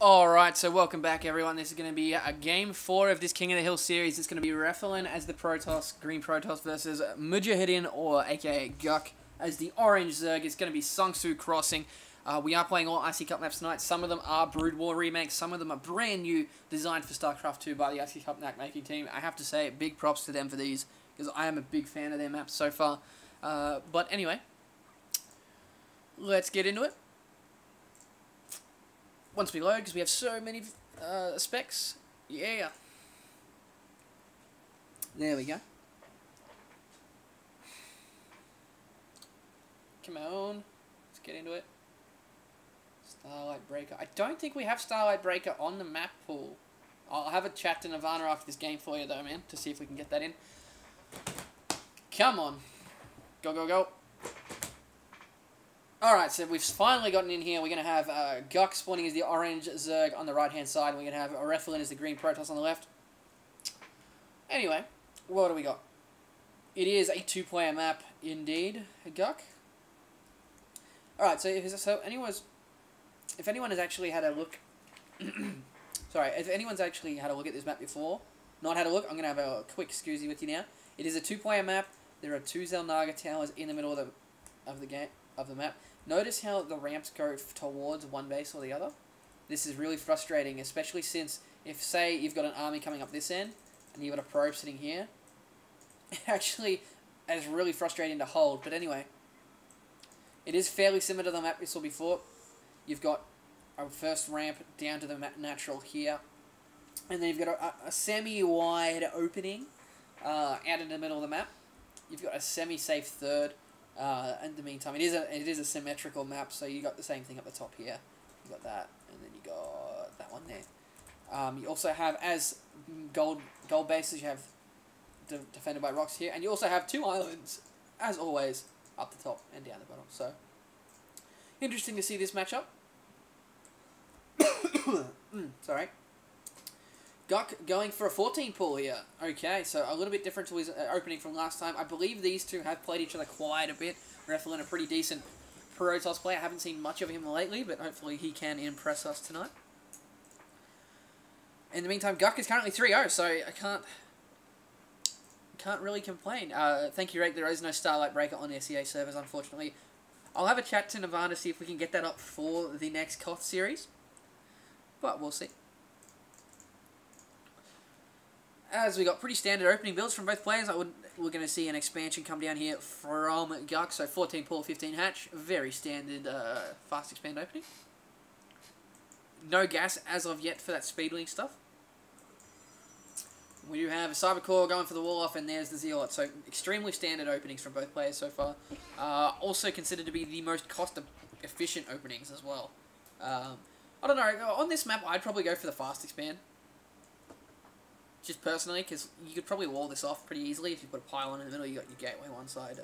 Alright, so welcome back everyone. This is going to be game 4 of this King of the Hill series. It's going to be Reffalen as the Protoss, Green Protoss versus Mujahideen, or aka Guc, as the Orange Zerg. It's going to be Sung Soo Crossing. We are playing all IC Cup maps tonight. Some of them are Brood War remakes, some of them are brand new, designed for StarCraft 2 by the IC Cup map making team. I have to say, big props to them for these, because I am a big fan of their maps so far. But anyway, let's get into it. Once we load, because we have so many specs. Yeah. There we go. Come on. Let's get into it. Starlight Breaker. I don't think we have Starlight Breaker on the map pool. I'll have a chat to Nirvana after this game for you, though, man, to see if we can get that in. Come on. Go, go, go. Alright, so we've finally gotten in here. We're going to have Guc spawning as the Orange Zerg on the right-hand side. We're going to have Reffalen as the Green Protoss on the left. Anyway, what do we got? It is a 2-player map, indeed, Guc. Alright, so if anyone has actually had a look... Sorry, if anyone's actually had a look at this map before, not had a look, I'm going to have a quick scoozy with you now. It is a 2-player map. There are 2 Zelnaga towers in the middle of the map. Notice how the ramps go towards one base or the other. This is really frustrating, especially since if, say, you've got an army coming up this end and you've got a probe sitting here, it actually is really frustrating to hold. But anyway, it is fairly similar to the map we saw before. You've got a first ramp down to the natural here, and then you've got a semi-wide opening out in the middle of the map. You've got a semi-safe third. In the meantime, it is a symmetrical map, so you got the same thing at the top here. You got that, and then you got that one there. You also have, as gold bases, you have defended by rocks here, and you also have 2 islands, as always, up the top and down the bottom. So interesting to see this matchup. Sorry. Guc going for a 14 pull here. Okay, so a little bit different to his opening from last time. I believe these two have played each other quite a bit. Reffalen, a pretty decent Protoss player. I haven't seen much of him lately, but hopefully he can impress us tonight. In the meantime, Guc is currently 3-0, so I can't really complain. Thank you, Rake. There is no Starlight Breaker on the SEA servers, unfortunately. I'll have a chat to Nirvana to see if we can get that up for the next Koth series, but we'll see. As we got pretty standard opening builds from both players, we're going to see an expansion come down here from Guc. So 14 pull, 15 hatch, very standard fast expand opening. No gas as of yet for that speedling stuff. We do have a Cyber Core going for the wall off, and there's the Zealot. So extremely standard openings from both players so far. Also considered to be the most cost-efficient openings as well. I don't know, on this map I'd probably go for the fast expand. Just personally, because you could probably wall this off pretty easily if you put a pylon in the middle. You got your gateway one side,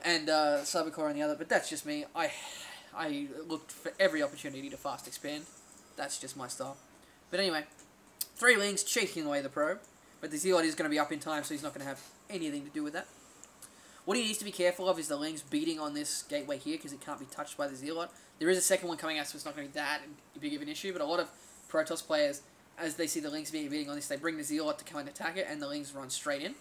and Cyber Core on the other. But that's just me. I looked for every opportunity to fast expand. That's just my style. But anyway, 3 Lings cheating away the probe, but the Zealot is going to be up in time, so he's not going to have anything to do with that. What he needs to be careful of is the Lings beating on this gateway here, because it can't be touched by the Zealot. There is a second one coming out, so it's not going to be that big of an issue. But a lot of Protoss players, as they see the Lings beating on this, they bring the Zealot to come and attack it, and the Lings run straight in.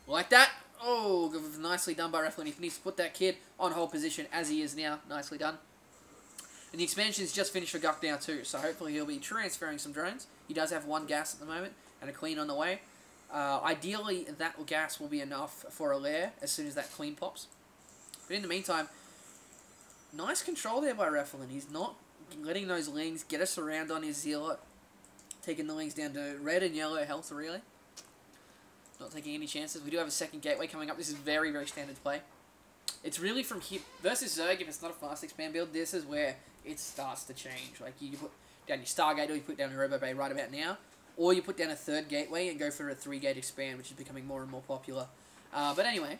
Like that. Oh, nicely done by Reffalen. He needs to put that kid on hold position, as he is now. Nicely done. And the expansion is just finished for Guc now too, so hopefully he'll be transferring some drones. He does have 1 gas at the moment, and a queen on the way. Ideally, that gas will be enough for a lair as soon as that queen pops. But in the meantime, nice control there by Reffalen. He's not letting those Lings get us around on his Zealot. Taking the Lings down to red and yellow health, really. Not taking any chances. We do have a second gateway coming up. This is very, very standard play. It's really from here versus Zerg. If it's not a fast expand build, this is where it starts to change. Like, you put down your Stargate, or you put down a Robo Bay right about now, or you put down a 3rd gateway and go for a 3-gate expand, which is becoming more and more popular. But anyway,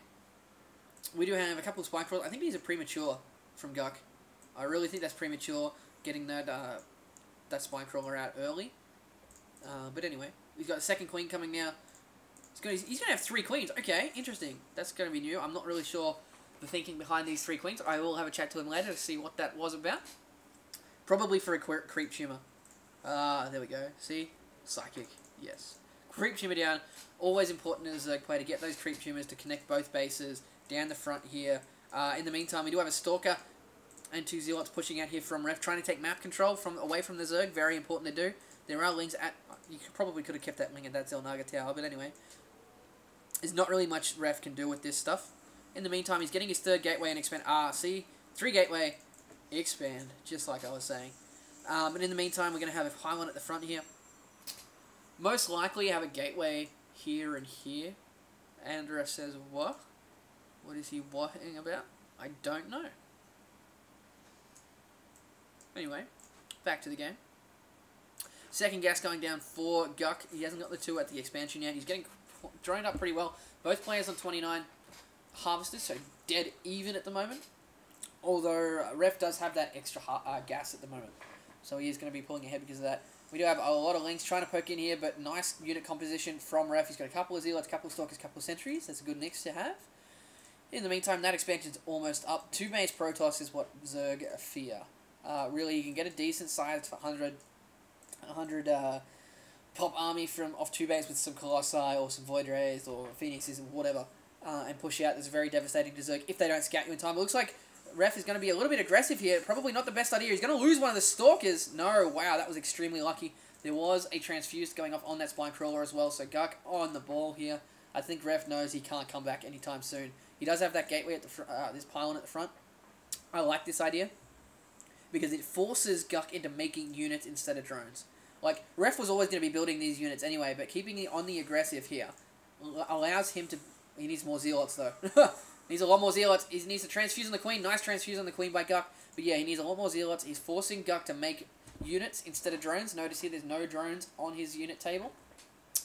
we do have a couple of spike rolls. I think these are premature from Guc. I really think that's premature, getting that spike roller out early. But anyway, he's got a second queen coming now. He's going to have 3 queens. Okay, interesting. That's going to be new. I'm not really sure the thinking behind these 3 queens. I will have a chat to him later to see what that was about. Probably for a creep tumor. There we go. See? Psychic. Yes. Creep tumor down. Always important as a play to get those creep tumors to connect both bases down the front here. In the meantime, we do have a Stalker and 2 Zealots pushing out here from Ref, trying to take map control away from the Zerg. Very important to do. There are Lings at... You probably could have kept that Ling at that Zelnaga tower, but anyway. There's not really much Ref can do with this stuff. In the meantime, he's getting his 3rd gateway and expand. See? 3 gateway, expand, just like I was saying. But in the meantime, we're going to have a pylon at the front here. Most likely have a gateway here and here. And Ref says, what? What is he whatting about? I don't know. Anyway, back to the game. Second gas going down for Guc. He hasn't got the 2 at the expansion yet. He's getting droned up pretty well. Both players on 29 harvesters, so dead even at the moment. Although Ref does have that extra gas at the moment. So he is going to be pulling ahead because of that. We do have a lot of Lings trying to poke in here, but nice unit composition from Ref. He's got a couple of Zealots, a couple of Stalkers, a couple of Sentries. That's a good mix to have. In the meantime, that expansion's almost up. 2 Maze Protoss is what Zerg fear. Really, you can get a decent size for 100 pop army from off 2 base with some Colossi or some Void Rays or Phoenixes or whatever, and push out. That's very devastating to Zerg if they don't scout you in time. It looks like Ref is going to be a little bit aggressive here. Probably not the best idea. He's going to lose one of the Stalkers. No, wow, that was extremely lucky. There was a Transfused going off on that Spine Crawler as well, so Guc on the ball here. I think Ref knows he can't come back anytime soon. He does have that gateway at the this pylon at the front. I like this idea because it forces Guc into making units instead of drones. Like, Ref was always going to be building these units anyway, but keeping it on the aggressive here allows him to... He needs more Zealots, though. Needs a lot more Zealots. He needs to transfuse on the Queen. Nice transfuse on the Queen by Guc. But yeah, he needs a lot more Zealots. He's forcing Guc to make units instead of drones. Notice here there's no drones on his unit table.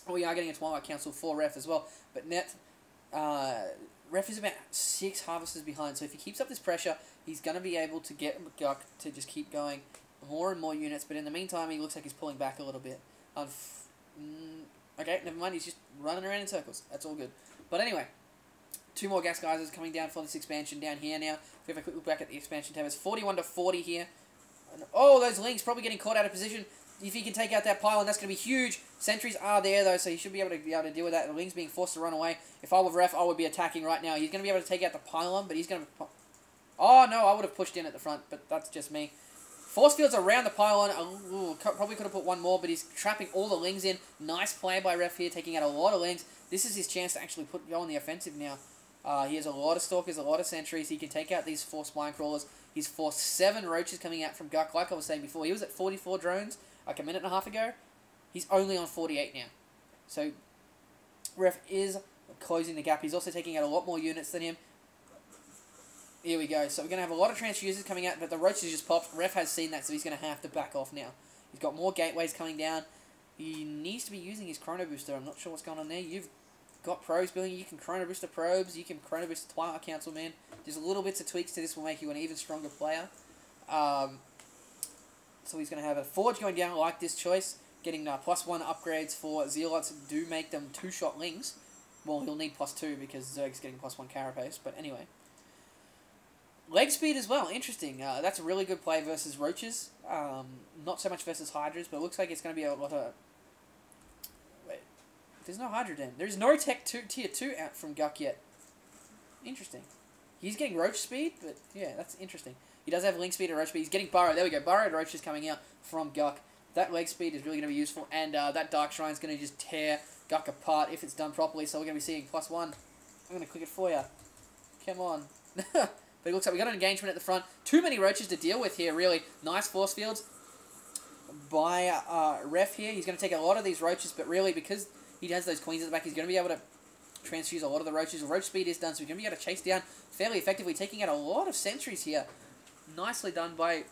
We are getting a Twilight Council for Ref as well. But Ref is about 6 harvesters behind. So if he keeps up this pressure, he's going to be able to get Guc to just keep going more and more units. But in the meantime, he looks like he's pulling back a little bit. Okay, never mind. He's just running around in circles. That's all good. But anyway, 2 more gas geysers coming down for this expansion down here now. If we have a quick look back at the expansion tab, it's 41 to 40 here. And, oh, those Lings probably getting caught out of position. If he can take out that pylon, that's going to be huge. Sentries are there, though, so he should be able to deal with that. The Lings being forced to run away. If I were Ref, I would be attacking right now. He's going to be able to take out the pylon, but he's going to... Oh, no, I would have pushed in at the front, but that's just me. Force fields around the pylon. Ooh, probably could have put one more, but he's trapping all the Lings in. Nice play by Ref here, taking out a lot of Lings. This is his chance to actually go on the offensive now. He has a lot of Stalkers, a lot of Sentries. He can take out these 4 Spine Crawlers. He's forced 7 Roaches coming out from Guc. Like I was saying before, he was at 44 drones like a minute and a half ago. He's only on 48 now. So, Ref is closing the gap. He's also taking out a lot more units than him. Here we go. So we're going to have a lot of Transfusers coming out, but the Roaches just popped. Ref has seen that, so he's going to have to back off now. He's got more gateways coming down. He needs to be using his Chrono Booster. I'm not sure what's going on there. You've got probes building. You can Chrono Booster probes. You can Chrono Booster Twilight Council, man. Just little bits of tweaks to this will make you an even stronger player. So he's going to have a Forge going down. I like this choice. Getting +1 upgrades for Zealots do make them 2-shot Lings. Well, he'll need +2 because Zerg's getting +1 Carapace. But anyway. Leg speed as well. Interesting. That's a really good play versus Roaches. Not so much versus Hydras, but it looks like it's going to be a lot of... Wait. There's no Hydra Den. There's no Tech Tier 2 out from Guc yet. Interesting. He's getting Roach speed, but yeah, that's interesting. He does have Link speed and Roach speed. He's getting Burrow. There we go. Burrowed Roach is coming out from Guc. That leg speed is really going to be useful, and that Dark Shrine is going to just tear Guc apart if it's done properly, so we're going to be seeing +1. I'm going to click it for you. Come on. But it looks like we got an engagement at the front. Too many Roaches to deal with here, really. Nice force fields by Ref here. He's going to take a lot of these Roaches, but really, because he has those Queens at the back, he's going to be able to transfuse a lot of the Roaches. Roach speed is done, so he's going to be able to chase down fairly effectively, taking out a lot of Sentries here. Nicely done by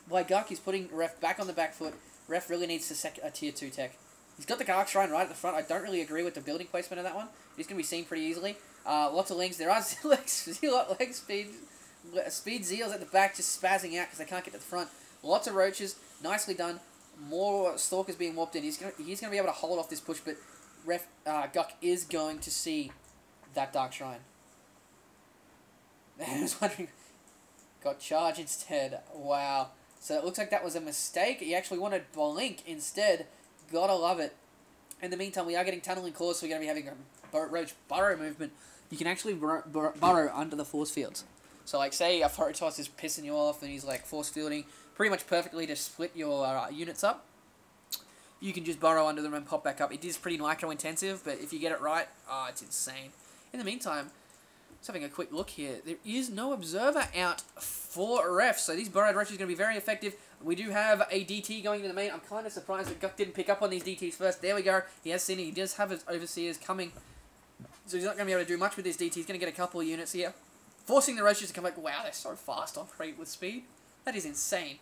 Guc. He's putting Ref back on the back foot. Ref really needs a Tier 2 tech. He's got the Dark Shrine right at the front. I don't really agree with the building placement of that one. He's going to be seen pretty easily. Lots of Lings. There are Zealot leg speed Zeals at the back just spazzing out because they can't get to the front. Lots of Roaches. Nicely done. More Stalkers being warped in. He's gonna be able to hold off this push, but Guc is going to see that Dark Shrine. I was wondering... Got charge instead. Wow. So it looks like that was a mistake. He actually wanted Blink instead. Gotta love it. In the meantime, we are getting Tunneling Claws, so we're going to be having a Roach burrow movement. You can actually burrow under the force fields. So, like, say a Photos is pissing you off and he's, like, force fielding pretty much perfectly to split your units up. You can just burrow under them and pop back up. It is pretty micro-intensive, but if you get it right, it's insane. In the meantime, just having a quick look here, there is no observer out for Ref, so these burrowed roaches are going to be very effective. We do have a DT going to the main. I'm kind of surprised that Guc didn't pick up on these DTs first. There we go. He has seen it. He does have his Overseers coming, so he's not going to be able to do much with this DT. He's going to get a couple of units here, forcing the roaches to come back. Wow, they're so fast, operate with speed. That is insane.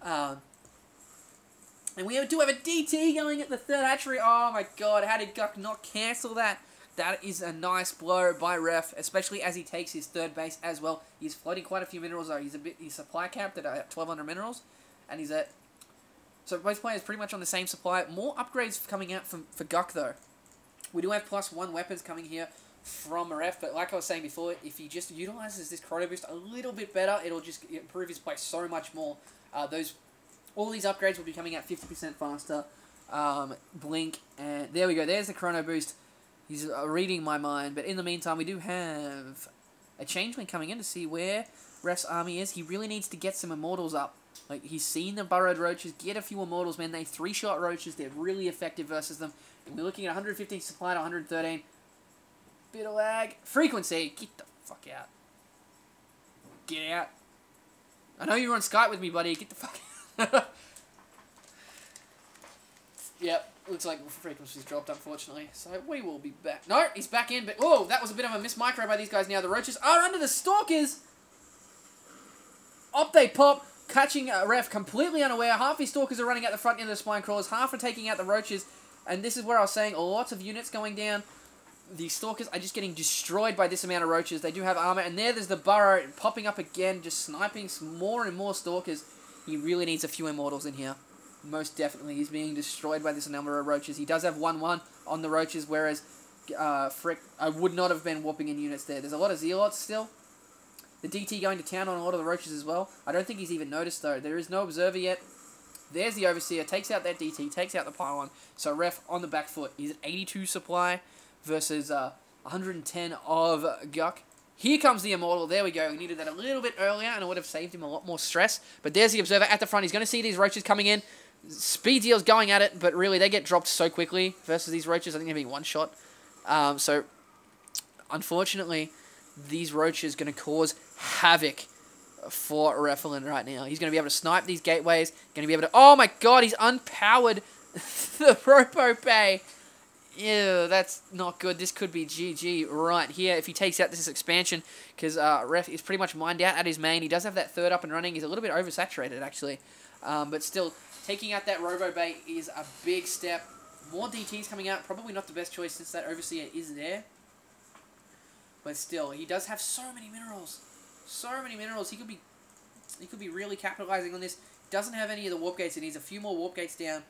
And we do have a DT going at the third hatchery. Oh my god, how did Guc not cancel that? That is a nice blow by Ref, especially as he takes his third base as well. He's floating quite a few minerals though. He's supply capped at 1,200 minerals, and he's at. So both players pretty much on the same supply. More upgrades coming out for Guc though. We do have +1 weapons coming here from Ref, but like I was saying before, if he just utilizes this Chrono Boost a little bit better, it'll just improve his play so much more. All these upgrades will be coming out 50% faster. Blink, and there we go. There's the Chrono Boost. He's reading my mind, but in the meantime, we do have a Changeling coming in to see where Ref's army is. He really needs to get some Immortals up. Like, he's seen the burrowed roaches. Get a few Immortals, man. They 3-shot roaches. They're really effective versus them. And we're looking at 115 supply to 113. Bit of lag. Frequency. Get the fuck out. Get out. I know you're on Skype with me, buddy. Get the fuck out. Yep, looks like frequency's dropped, unfortunately. So we will be back. No, he's back in, but oh, that was a bit of a miss micro by these guys now. The roaches are under the Stalkers. Up they pop, catching Ref completely unaware. Half his Stalkers are running out the front end of the Spine Crawlers, half are taking out the roaches. And this is where I was saying lots of units going down. The Stalkers are just getting destroyed by this amount of roaches. They do have armor, and there's the burrow popping up again, just sniping some more and more Stalkers. He really needs a few Immortals in here. Most definitely, he's being destroyed by this number of roaches. He does have 1-1 on the roaches, whereas Frick would not have been whooping in units there. There's a lot of Zealots still. The DT going to town on a lot of the roaches as well. I don't think he's even noticed, though. There is no observer yet. There's the Overseer. Takes out that DT. Takes out the pylon. So Ref on the back foot. He's at 82 supply versus 110 of Guc. Here comes the Immortal. There we go. We needed that a little bit earlier, and it would have saved him a lot more stress. But there's the Observer at the front. He's going to see these roaches coming in. Speed Deal's going at it, but really, they get dropped so quickly versus these roaches. I think they're being one-shot. So, unfortunately, these roaches are going to cause havoc for Reffalen right now. He's going to be able to snipe these gateways. Going to be able to... Oh my god, he's unpowered the Robo Bay. Ew, that's not good. This could be GG right here if he takes out this expansion, because Ref is pretty much mined out at his main. He does have that third up and running. He's a little bit oversaturated, actually. But still, taking out that Robo Bay is a big step. More DTs coming out. Probably not the best choice since that Overseer is there. But still, he does have so many minerals. So many minerals. He could be really capitalizing on this. Doesn't have any of the warp gates. He needs a few more warp gates down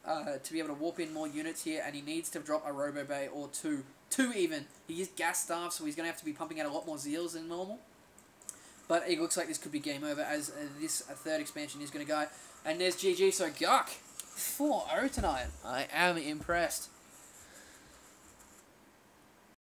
to be able to warp in more units here, and he needs to drop a Robo Bay or two. Two even. He is gas starved, so he's going to have to be pumping out a lot more Zeals than normal. But it looks like this could be game over as this third expansion is going to go. And there's GG, so Guc 4-0 tonight. I am impressed.